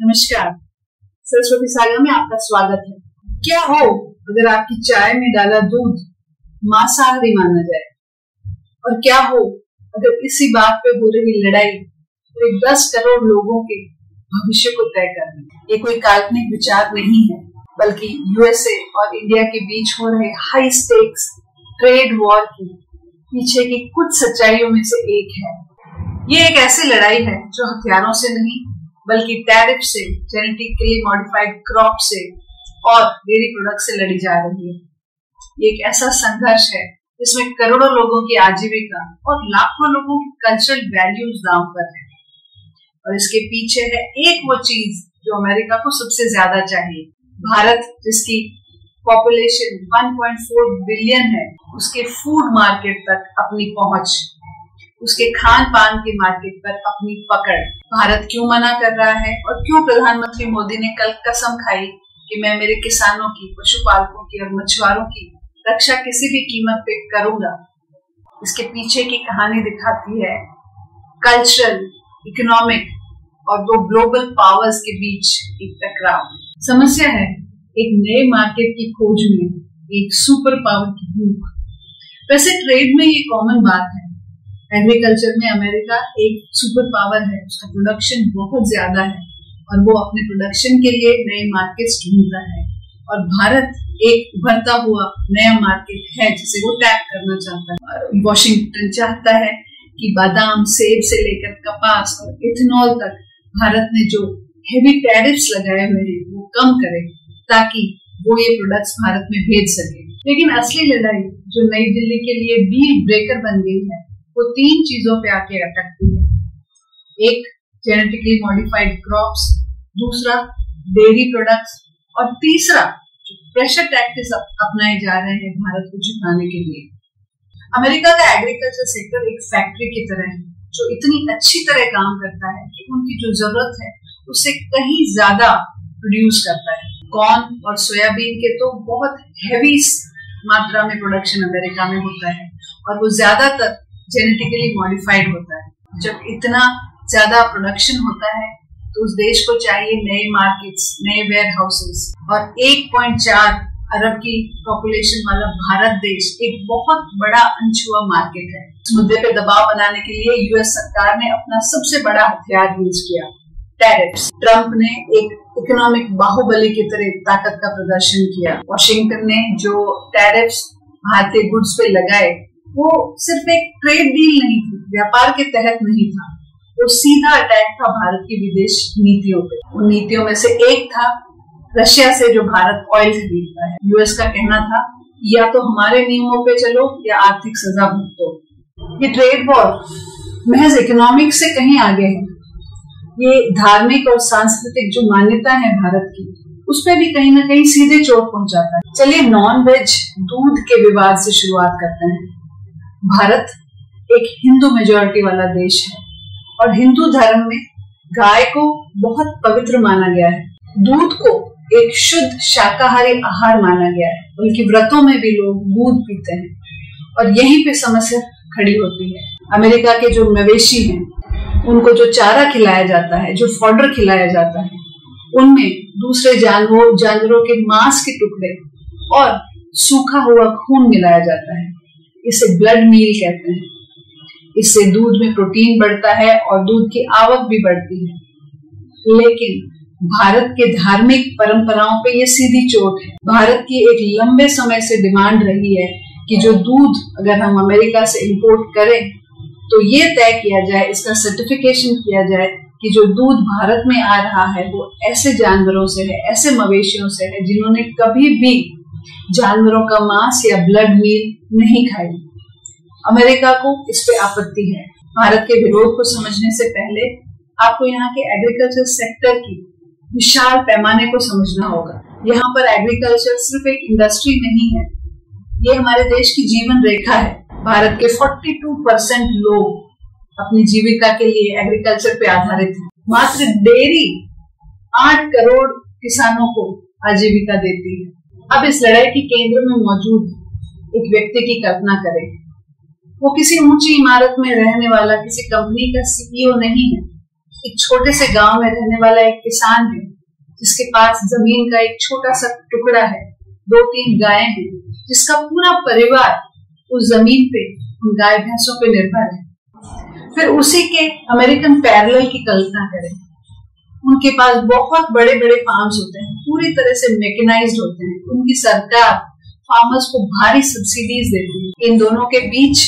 नमस्कार, सरस्वती सागर में आपका स्वागत है। क्या हो अगर आपकी चाय में डाला दूध मांसाहारी माना जाए, और क्या हो अगर इसी बात पे हो रही लड़ाई 10 करोड़ लोगों के भविष्य को तय कर ले। ये कोई काल्पनिक विचार नहीं है, बल्कि यूएसए और इंडिया के बीच हो रहे हाई स्टेक्स ट्रेड वॉर की पीछे की कुछ सच्चाइयों में से एक है। ये एक ऐसी लड़ाई है जो हथियारों से नहीं बल्कि टैरिफ से, जेनेटिकली मॉडिफाइड क्रॉप से और डेयरी प्रोडक्ट से लड़ी जा रही है। ये एक ऐसा संघर्ष है जिसमें करोड़ों लोगों की आजीविका और लाखों लोगों की कल्चरल वैल्यूज दांव पर है। और इसके पीछे है एक वो चीज जो अमेरिका को सबसे ज्यादा चाहिए। भारत, जिसकी पॉपुलेशन 1.4 बिलियन है, उसके फूड मार्केट तक अपनी पहुंच, उसके खान पान के मार्केट पर अपनी पकड़। भारत क्यों मना कर रहा है और क्यों प्रधानमंत्री मोदी ने कल कसम खाई कि मैं मेरे किसानों की, पशुपालकों की और मछुआरों की रक्षा किसी भी कीमत पे करूंगा। इसके पीछे की कहानी दिखाती है कल्चरल, इकोनॉमिक और दो ग्लोबल पावर्स के बीच एक टकराव। समस्या है एक नए मार्केट की खोज में एक सुपर पावर की भूख। वैसे ट्रेड में ये कॉमन बात है। एग्रीकल्चर में अमेरिका एक सुपर पावर है, उसका प्रोडक्शन बहुत ज्यादा है और वो अपने प्रोडक्शन के लिए नए मार्केट्स ढूंढता है। और भारत एक उभरता हुआ नया मार्केट है जिसे वो टैप करना चाहता है। वॉशिंगटन चाहता है कि बादाम, सेब से लेकर कपास और इथेनॉल तक भारत ने जो हेवी टैरिफ्स लगाए हुए हैं वो कम करे, ताकि वो ये प्रोडक्ट्स भारत में भेज सके। लेकिन असली लड़ाई जो नई दिल्ली के लिए डील ब्रेकर बन गई है, वो 3 चीजों पे आके अटकती है। एक, जेनेटिकली मॉडिफाइड क्रॉप्स, दूसरा डेयरी प्रोडक्ट्स और तीसरा प्रेशर टैक्टिक्स अपनाए जा रहे हैं भारत को झुकाने के लिए। अमेरिका का एग्रीकल्चर सेक्टर एक फैक्ट्री की तरह है जो इतनी अच्छी तरह काम करता है कि उनकी जो जरूरत है उससे कहीं ज्यादा प्रोड्यूस करता है। कॉर्न और सोयाबीन के तो बहुत हेवी मात्रा में प्रोडक्शन अमेरिका में होता है और वो ज्यादातर जेनेटिकली मॉडिफाइड होता है। जब इतना ज्यादा प्रोडक्शन होता है तो उस देश को चाहिए नए मार्केट्स, नए वेयर हाउसेस। और 1.4 अरब की पॉपुलेशन वाला भारत देश एक बहुत बड़ा अनछुआ मार्केट है। इस मुद्दे पे दबाव बनाने के लिए यूएस सरकार ने अपना सबसे बड़ा हथियार यूज किया, टैरिफ्स। ट्रंप ने एक इकोनॉमिक बाहुबली की तरह ताकत का प्रदर्शन किया। वॉशिंगटन ने जो टैरिफ्स भारतीय गुड्स पे लगाए वो सिर्फ एक ट्रेड डील नहीं थी, व्यापार के तहत नहीं था, वो सीधा अटैक था भारत की विदेश नीतियों पे। उन नीतियों में से एक था रशिया से जो भारत ऑयल खरीदता है। यूएस का कहना था या तो हमारे नियमों पे चलो या आर्थिक सजा भुगतो। ये ट्रेड वॉर महज इकोनॉमिक से कहीं आगे है। ये धार्मिक और सांस्कृतिक जो मान्यता है भारत की, उस पर भी कहीं ना कहीं सीधे चोट पहुंचाता है। चलिए नॉन वेज दूध के विवाद से शुरुआत करते हैं। भारत एक हिंदू मेजॉरिटी वाला देश है और हिंदू धर्म में गाय को बहुत पवित्र माना गया है। दूध को एक शुद्ध शाकाहारी आहार माना गया है, बल्कि व्रतों में भी लोग दूध पीते हैं। और यहीं पे समस्या खड़ी होती है। अमेरिका के जो मवेशी हैं, उनको जो चारा खिलाया जाता है, जो फॉडर खिलाया जाता है, उनमें दूसरे जानवरों के मांस के टुकड़े और सूखा हुआ खून मिलाया जाता है। इसे ब्लड मील कहते हैं। इससे दूध में प्रोटीन बढ़ता है और दूध की आवक भी बढ़ती है। लेकिन भारत के धार्मिक परंपराओं पे ये सीधी चोट है। भारत की एक लंबे समय से डिमांड रही है कि जो दूध अगर हम अमेरिका से इंपोर्ट करें तो ये तय किया जाए, इसका सर्टिफिकेशन किया जाए कि जो दूध भारत में आ रहा है वो ऐसे जानवरों से है, ऐसे मवेशियों से है जिन्होंने कभी भी जानवरों का मांस या ब्लड मील नहीं खाई। अमेरिका को इस पे आपत्ति है। भारत के विरोध को समझने से पहले आपको यहाँ के एग्रीकल्चर सेक्टर की विशाल पैमाने को समझना होगा। यहाँ पर एग्रीकल्चर सिर्फ एक इंडस्ट्री नहीं है, ये हमारे देश की जीवन रेखा है। भारत के 42% लोग अपनी जीविका के लिए एग्रीकल्चर पे आधारित हैं। मात्र डेयरी 8 करोड़ किसानों को आजीविका देती है। अब इस लड़ाई के केंद्र में मौजूद एक व्यक्ति की कल्पना करें। वो किसी ऊंची इमारत में रहने वाला किसी कंपनी का सीईओ नहीं है, एक छोटे से गांव में रहने वाला एक किसान है जिसके पास जमीन का एक छोटा सा टुकड़ा है, 2-3 गायें हैं, जिसका पूरा परिवार उस जमीन पे उन गाय भैंसों पे निर्भर है। फिर उसी के अमेरिकन पैरेलल की कल्पना करें। उनके पास बहुत बड़े बड़े फार्म्स होते हैं, पूरी तरह से मैकेनाइज्ड होते हैं। उनकी सरकार फार्मर्स को भारी सब्सिडीज देती है। इन दोनों के बीच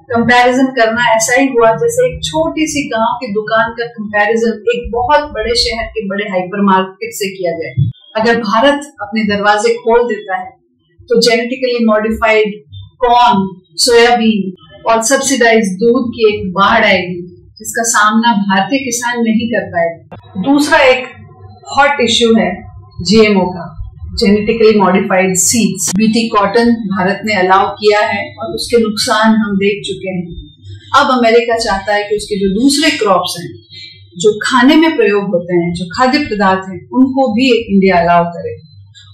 कंपैरिजन करना ऐसा ही हुआ जैसे एक छोटी सी गांव की दुकान का कंपैरिजन एक बहुत बड़े शहर के बड़े हाइपरमार्केट से किया जाए। अगर भारत अपने दरवाजे खोल देता है तो जेनेटिकली मॉडिफाइड कॉर्न, सोयाबीन और सब्सिडाइज दूध की एक बाढ़ आएगी जिसका सामना भारतीय किसान नहीं कर पाएगा। दूसरा एक हॉट इश्यू है जीएमओ का, genetically modified seeds. BT cotton Bharat ने अलाउ किया है और उसके नुकसान हम देख चुके हैं। अब अमेरिका चाहता है कि उसके जो दूसरे क्रॉप्स हैं, जो खाने में प्रयोग होते हैं, जो खाद्य पदार्थ हैं, उनको भी इंडिया अलाउ करे।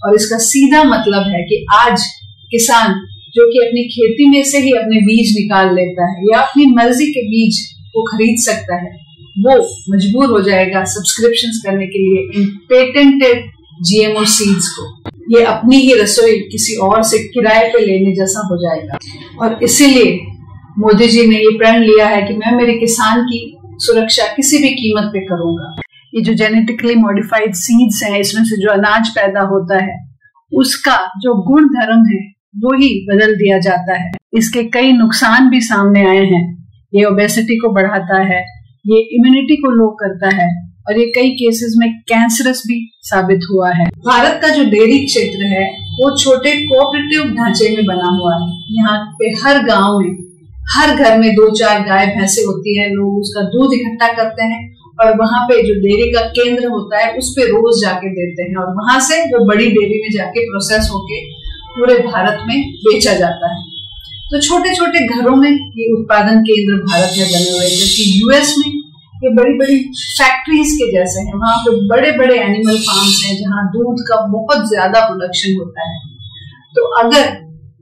और इसका सीधा मतलब है कि आज किसान जो कि अपनी खेती में से ही अपने बीज निकाल लेता है या अपनी मर्जी के बीज को खरीद सकता है, वो मजबूर हो जाएगा सब्सक्रिप्शंस करने के लिए इन पेटेंटेड जीएमओ सीड्स को। ये अपनी ही रसोई किसी और से किराए पे लेने जैसा हो जाएगा। और इसीलिए मोदी जी ने ये प्रण लिया है कि मैं मेरे किसान की सुरक्षा किसी भी कीमत पे करूंगा। ये जो जेनेटिकली मॉडिफाइड सीड्स हैं, इसमें से जो अनाज पैदा होता है, उसका जो गुण धर्म है वो ही बदल दिया जाता है। इसके कई नुकसान भी सामने आए हैं। ये ओबेसिटी को बढ़ाता है, ये इम्यूनिटी को लो करता है और ये कई केसेस में कैंसरस भी साबित हुआ है। भारत का जो डेयरी क्षेत्र है वो छोटे कोऑपरेटिव ढांचे में बना हुआ है। यहाँ पे हर गांव में, हर घर में 2-4 गाय भैंसे होती है। लोग उसका दूध इकट्ठा करते हैं और वहां पे जो डेयरी का केंद्र होता है उस पे रोज जाके देते हैं और वहां से वो बड़ी डेयरी में जाके प्रोसेस होके पूरे भारत में बेचा जाता है। तो छोटे छोटे घरों में ये उत्पादन केंद्र भारत में बने हुए हैं, जबकि यूएस में ये बड़ी बड़ी फैक्ट्रीज के जैसे हैं। वहां पे बड़े बड़े एनिमल फार्म्स हैं जहां दूध का बहुत ज्यादा प्रोडक्शन होता है। तो अगर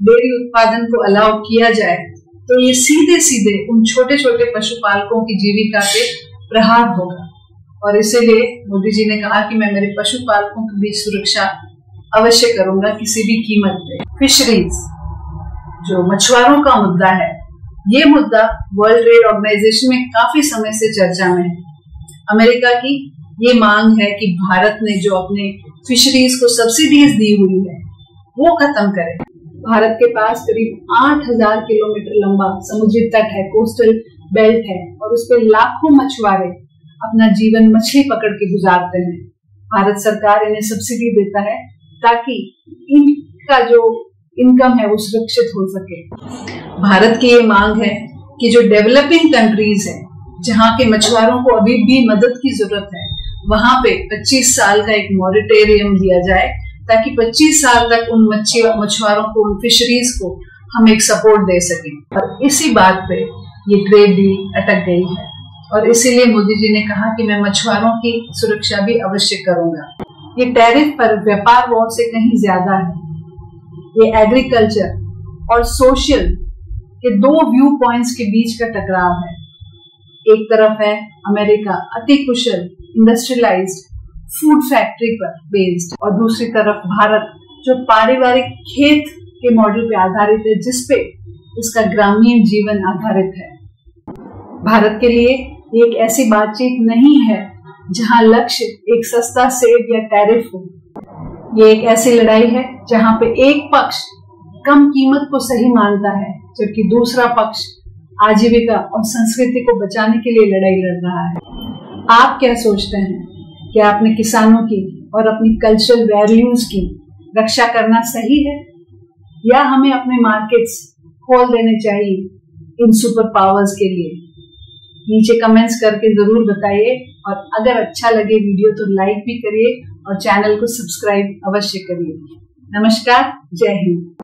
डेयरी उत्पादन को अलाउ किया जाए तो ये सीधे सीधे उन छोटे छोटे पशुपालकों की जीविका पे प्रहार होगा। और इसीलिए मोदी जी ने कहा कि मैं मेरे पशुपालकों की भी सुरक्षा अवश्य करूंगा किसी भी कीमत पे। फिशरीज, जो मछुआरों का मुद्दा है, ये मुद्दा वर्ल्ड ट्रेड ऑर्गेनाइजेशन में काफी समय से चर्चा में है। अमेरिका की ये मांग है कि भारत ने जो अपने फिशरीज को सब्सिडीज दी हुई है वो खत्म करे। भारत के पास करीब 8000 किलोमीटर लंबा समुद्री तट है, कोस्टल बेल्ट है और उस पर लाखों मछुआरे अपना जीवन मछली पकड़ के गुजारते हैं। भारत सरकार इन्हें सब्सिडी देता है ताकि इनका जो इनकम है वो सुरक्षित हो सके। भारत की ये मांग है कि जो डेवलपिंग कंट्रीज है, जहाँ के मछुआरों को अभी भी मदद की जरूरत है, वहां पे 25 साल का एक मॉरिटोरियम दिया जाए ताकि 25 साल तक उन मछुआरों को, उन फिशरीज को हम एक सपोर्ट दे सकें। और इसी बात पे ये ट्रेड डील अटक गई है और इसीलिए मोदी जी ने कहा कि मैं मछुआरों की सुरक्षा भी अवश्य करूंगा। ये टैरिफ पर व्यापार वॉर से कहीं ज्यादा है। ये एग्रीकल्चर और सोशल के 2 व्यू पॉइंट्स के बीच का टकराव है। एक तरफ है अमेरिका, अति कुशल, इंडस्ट्रियलाइज्ड, फूड फैक्ट्री पर बेस्ड, और दूसरी तरफ भारत जो पारिवारिक खेत के मॉडल पे आधारित है, जिसपे इसका ग्रामीण जीवन आधारित है। भारत के लिए एक ऐसी बातचीत नहीं है जहां लक्ष्य एक सस्ता सेब या टैरिफ हो। ये एक ऐसी लड़ाई है जहां पे एक पक्ष कम कीमत को सही मानता है जबकि दूसरा पक्ष आजीविका और संस्कृति को बचाने के लिए लड़ाई लड़ रहा है। आप क्या सोचते हैं? क्या अपने किसानों की और अपनी कल्चरल वैल्यूज की रक्षा करना सही है या हमें अपने मार्केट्स खोल देने चाहिए इन सुपर पावर्स के लिए? नीचे कमेंट्स करके जरूर बताइए और अगर अच्छा लगे वीडियो तो लाइक भी करिए और चैनल को सब्सक्राइब अवश्य करिए। नमस्कार, जय हिंद।